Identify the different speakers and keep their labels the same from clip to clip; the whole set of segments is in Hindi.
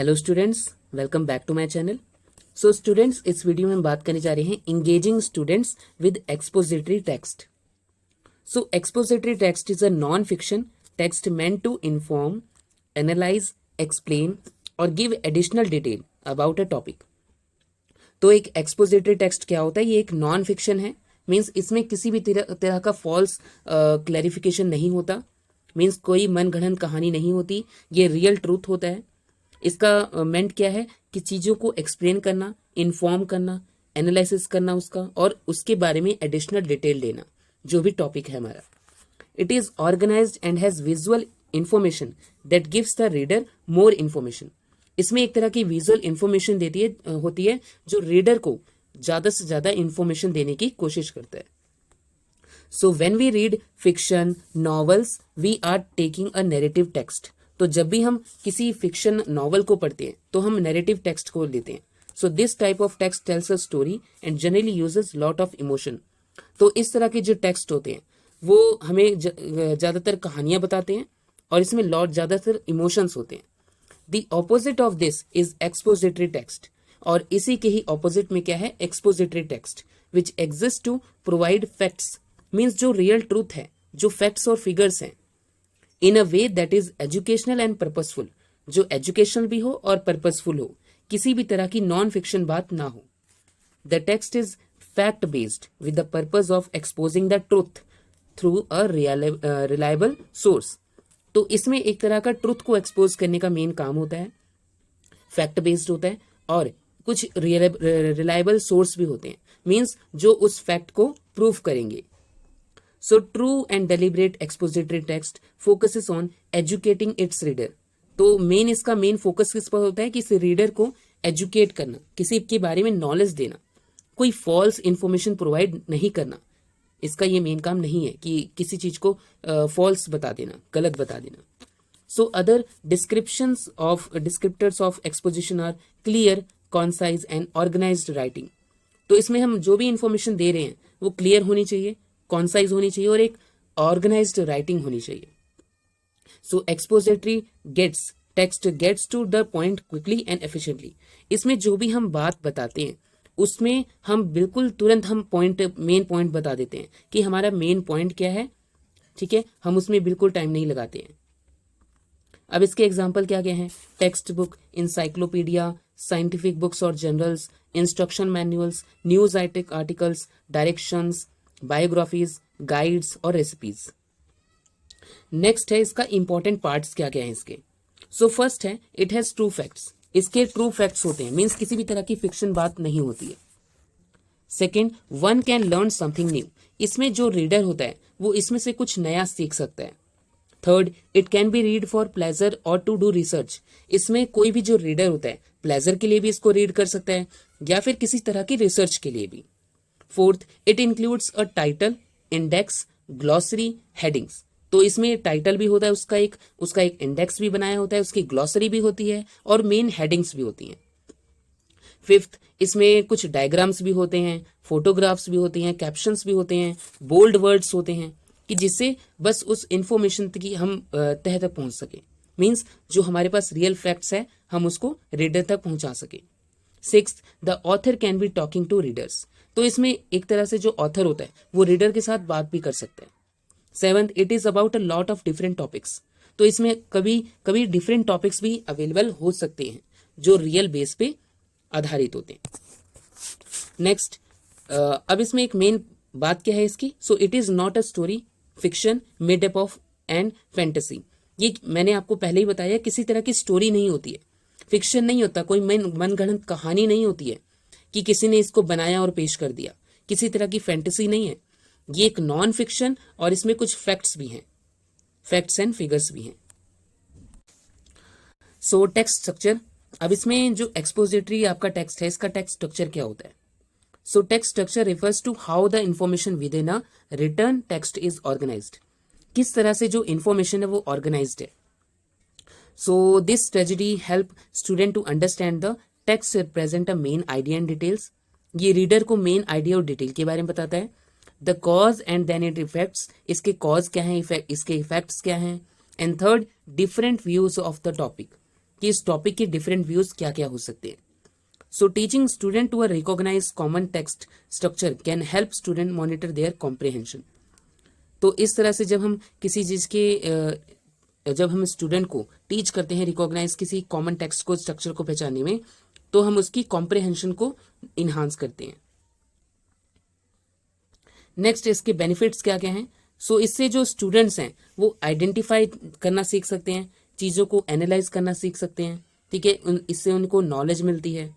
Speaker 1: Hello students, welcome back to my channel. So students, इस वीडियो में हम बात करने जा रहे हैं engaging students with expository text. So expository text is a non fiction text meant to inform, analyse, explain और give additional detail about a topic. तो एक एक्सपोजिटरी टेक्स्ट क्या होता है? ये एक नॉन फिक्शन है। मीन्स इसमें किसी भी तरह का फॉल्स क्लैरिफिकेशन नहीं होता। मीन्स कोई मनगढ़ंत कहानी नहीं होती। ये रियल ट्रूथ होता है। इसका मेंट क्या है कि चीज़ों को एक्सप्लेन करना, इन्फॉर्म करना, एनालिसिस करना उसका, और उसके बारे में एडिशनल डिटेल देना, जो भी टॉपिक है हमारा। It is organised and has visual information that gives the reader more information. इसमें एक तरह की विजुअल इंफॉर्मेशन होती है जो रीडर को ज़्यादा से ज़्यादा इंफॉर्मेशन देने की कोशिश करता है। So when we read fiction novels we are taking a narrative text. तो जब भी हम किसी फिक्शन नॉवल को पढ़ते हैं तो हम नैरेटिव टेक्स्ट को लेते हैं। सो this type of text tales a story and generally uses lot of emotion. तो इस तरह के जो टेक्स्ट होते हैं वो हमें ज़्यादातर कहानियां बताते हैं और इसमें ज़्यादातर इमोशंस होते हैं। The opposite of this is expository text. और इसी के ही ऑपोजिट में क्या है? Expository text which exist to provide facts. Means जो रियल ट्रूथ है, जो फैक्ट्स और फिगर्स हैं, in a way that is educational and purposeful. जो एजुकेशनल भी हो और पर्पसफुल हो, किसी भी तरह की नॉन फिक्शन बात ना हो। The text is fact based with the purpose of exposing the truth through a reliable source. तो इसमें एक तरह का ट्रूथ को एक्सपोज करने का मेन काम होता है, फैक्ट बेस्ड होता है, और कुछ रिलायबल सोर्स भी होते हैं। मीन्स जो उस फैक्ट को प्रूव करेंगे। So true and deliberate expository text focuses on educating its reader। तो इसका मेन फोकस किस पर होता है कि इस रीडर को एजुकेट करना, किसी के बारे में नॉलेज देना, कोई फॉल्स इंफॉर्मेशन प्रोवाइड नहीं करना। इसका ये मेन काम नहीं है कि किसी चीज को फॉल्स बता देना, गलत बता देना। So other descriptors of exposition are clear, concise and organised writing. तो इसमें हम जो भी इंफॉर्मेशन दे रहे हैं वो क्लियर होनी चाहिए, कॉन्साइज होनी चाहिए और एक ऑर्गेनाइज्ड राइटिंग होनी चाहिए। So expository text gets to the point quickly and efficiently. इसमें जो भी हम बात बताते हैं उसमें हम बिल्कुल तुरंत हम मेन पॉइंट बता देते हैं कि हमारा मेन पॉइंट क्या है। ठीक है, हम उसमें बिल्कुल टाइम नहीं लगाते हैं। अब इसके एग्जाम्पल क्या क्या हैं? Textbook, encyclopaedia, scientific books और journals, instruction manuals, news articles, directions, biographies, guides और रेसिपीज। नेक्स्ट है इसका इंपॉर्टेंट पार्ट्स क्या क्या है इसके। सो फर्स्ट है इट हैज ट्रू फैक्ट्स। इसके ट्रू फैक्ट्स होते हैं, मीन्स किसी भी तरह की फिक्शन बात नहीं होती है। Second, one can learn something new. इसमें जो रीडर होता है वो इसमें से कुछ नया सीख सकता है। Third, it can be read for pleasure और टू डू रिसर्च। इसमें कोई भी जो रीडर होता है प्लेजर के लिए भी इसको रीड कर सकता है या फिर किसी तरह की रिसर्च के लिए भी। Fourth, it includes a title, index, glossary, headings. तो इसमें टाइटल भी होता है, उसका एक इंडेक्स भी बनाया होता है, उसकी ग्लॉसरी भी होती है और मेन हेडिंग्स भी होती हैं। फिफ्थ, इसमें कुछ डायग्राम्स भी होते हैं, फोटोग्राफ्स भी होती हैं, कैप्शंस भी होते हैं, बोल्ड वर्ड्स होते हैं कि जिससे बस उस इंफॉर्मेशन की हम तह तक पहुंच सके। मीन्स जो हमारे पास रियल फैक्ट्स है हम उसको रीडर तक पहुंचा सके। Sixth, the author can be talking to readers. तो इसमें एक तरह से जो ऑथर होता है वो रीडर के साथ बात भी कर सकता है। Seventh, it is about a lot of different topics. तो इसमें कभी कभी डिफरेंट टॉपिक्स भी अवेलेबल हो सकते हैं जो रियल बेस पे आधारित होते हैं। नेक्स्ट, अब इसमें एक मेन बात क्या है इसकी। So it is not a story fiction made up of and fantasy. ये मैंने आपको पहले ही बताया, किसी तरह की स्टोरी नहीं होती है, फिक्शन नहीं होता, कोई मनगढ़ंत कहानी नहीं होती है कि किसी ने इसको बनाया और पेश कर दिया, किसी तरह की फैंटेसी नहीं है। ये एक नॉन फिक्शन और इसमें कुछ फैक्ट्स भी हैं, फैक्ट्स एंड फिगर्स भी हैं। सो टेक्स्ट स्ट्रक्चर। अब इसमें जो एक्सपोजिटरी आपका टेक्स्ट है इसका टेक्स्ट स्ट्रक्चर क्या होता है? So text structure refers to how the information within a written text is organised. किस तरह से जो इंफॉर्मेशन है वो ऑर्गेनाइज्ड है। So this strategy help student to understand the text represent a main idea and details. ये रीडर को मेन आइडिया और डिटेल के बारे में बताता है। The cause and then it effects. इसके कॉज क्या है, इसके इफेक्ट्स क्या हैं। And third, different views of the topic. कि इस टॉपिक के डिफरेंट व्यूज क्या क्या हो सकते हैं। So teaching student to recognise common text structure can help student monitor their comprehension. तो इस तरह से जब हम किसी चीज के जब हम स्टूडेंट को टीच करते हैं रिकॉग्नाइज किसी कॉमन टेक्स्ट को स्ट्रक्चर को पहचानने में, तो हम उसकी कॉम्प्रिहेंशन को इन्हांस करते हैं। नेक्स्ट इसके बेनिफिट्स क्या क्या हैं। सो इससे जो स्टूडेंट्स हैं वो आइडेंटिफाई करना सीख सकते हैं, चीज़ों को एनालाइज करना सीख सकते हैं, ठीक है, इससे उनको नॉलेज मिलती है।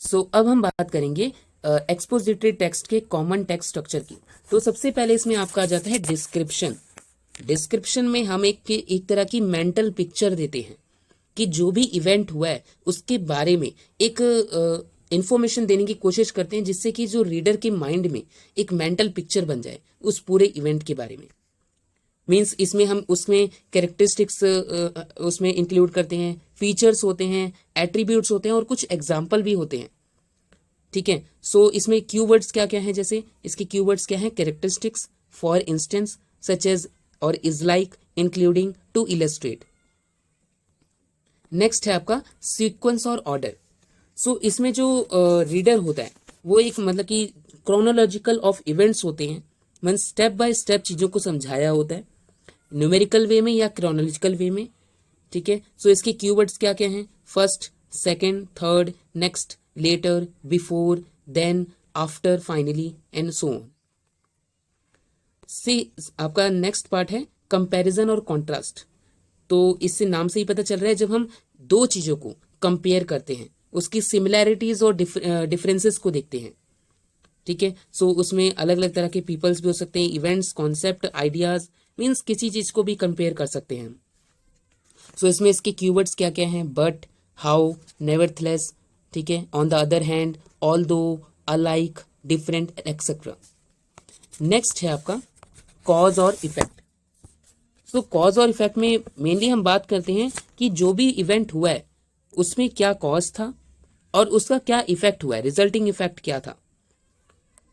Speaker 1: सो अब हम बात करेंगे एक्सपोजिटरी टेक्स्ट के कॉमन टेक्स्ट स्ट्रक्चर की। तो सबसे पहले इसमें आपका आ जाता है डिस्क्रिप्शन। डिस्क्रिप्शन में हम एक तरह की मेंटल पिक्चर देते हैं कि जो भी इवेंट हुआ है उसके बारे में एक इंफॉर्मेशन देने की कोशिश करते हैं, जिससे कि जो रीडर के माइंड में एक मेंटल पिक्चर बन जाए उस पूरे इवेंट के बारे में। मीन्स इसमें हम उसमें कैरेक्टरिस्टिक्स उसमें इंक्लूड करते हैं, फीचर्स होते हैं, एट्रीब्यूट्स होते हैं और कुछ एग्जाम्पल भी होते हैं, ठीक है। सो इसमें कीवर्ड्स क्या क्या हैं, जैसे इसके कीवर्ड्स क्या हैं, characteristics, for instance, such as और is like, including, to illustrate. Next है आपका सीक्वेंस और ऑर्डर। सो इसमें जो रीडर होता है वो एक मतलब कि क्रोनोलॉजिकल ऑफ इवेंट्स होते हैं, मतलब स्टेप बाय स्टेप चीज़ों को समझाया होता है, न्यूमेरिकल वे में या क्रोनोलॉजिकल वे में, ठीक है। सो इसके कीवर्ड्स क्या क्या हैं, first, second, third, next, later, before, then, after, finally and so on. See आपका नेक्स्ट पार्ट है कंपैरिजन और कॉन्ट्रास्ट। तो इससे नाम से ही पता चल रहा है, जब हम दो चीज़ों को कंपेयर करते हैं उसकी सिमिलैरिटीज और डिफरेंसेस को देखते हैं, ठीक है। सो उसमें अलग अलग तरह के पीपल्स भी हो सकते हैं, इवेंट्स, कॉन्सेप्ट, आइडियाज, मीन्स किसी चीज को भी कंपेयर कर सकते हैं। सो इसमें इसके कीवर्ड्स क्या क्या हैं, बट, हाउ, नेवरथलेस, ठीक है, on the other hand, although, alike, different, etcetera. Next है आपका कॉज और इफेक्ट। सो कॉज और इफेक्ट में मेनली हम बात करते हैं कि जो भी इवेंट हुआ है उसमें क्या कॉज था और उसका क्या इफेक्ट हुआ है, रिजल्टिंग इफेक्ट क्या था।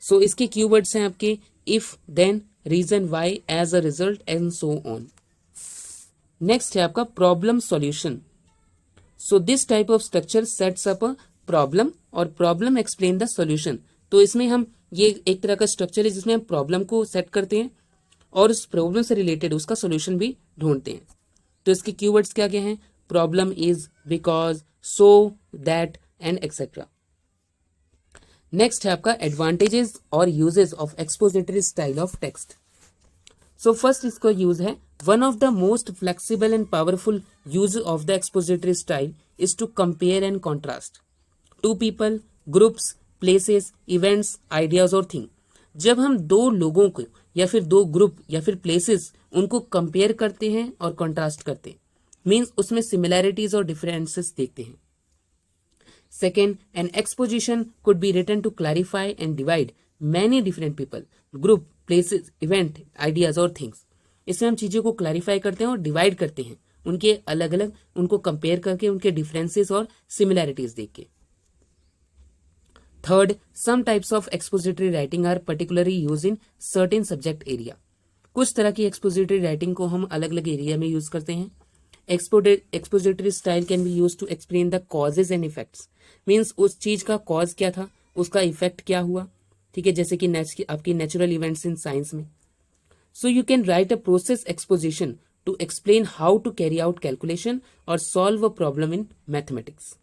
Speaker 1: सो इसके कीवर्ड्स हैं आपके if, then, reason why, as a result and so on. Next है आपका problem solution. So this type of structure sets up a problem और प्रॉब्लम एक्सप्लेन द सॉल्यूशन। तो इसमें हम ये एक तरह का स्ट्रक्चर है जिसमें हम प्रॉब्लम को सेट करते हैं और उस प्रॉब्लम से रिलेटेड उसका सॉल्यूशन भी ढूंढते हैं। तो इसके कीवर्ड्स क्या क्या हैं, problem is, because, so, that and etcetera. Next है आपका एडवांटेजेस और uses of expository style of text. So first इसका यूज है, one of the most flexible and powerful use of the expository style is to compare and contrast to people, groups, places, events, ideas और थिंग। जब हम दो लोगों को या फिर दो ग्रुप या फिर प्लेसेस उनको कंपेयर करते हैं और कॉन्ट्रास्ट करते हैं, मीन्स उसमें सिमिलैरिटीज और डिफरेंसेस देखते हैं। Second, an exposition could be written to clarify and divide many different people, group, places, event, ideas और things. इसमें हम चीज़ों को क्लैरिफाई करते हैं और डिवाइड करते हैं, उनके अलग अलग, उनको कंपेयर करके उनके डिफरेंसेस और सिमिलैरिटीज देख के। Third, some types of expository writing are particularly use in certain subject area. कुछ तरह की एक्सपोजिटरी राइटिंग को हम अलग अलग एरिया में यूज करते हैं। Expository style can be use to explain the causes and effects, means उस चीज का कॉज क्या था, उसका इफेक्ट क्या हुआ, ठीक है, जैसे कि आपकी नेचुरल इवेंट्स इन साइंस में। So you can write a process exposition to explain how to carry out calculation और solve a problem in mathematics.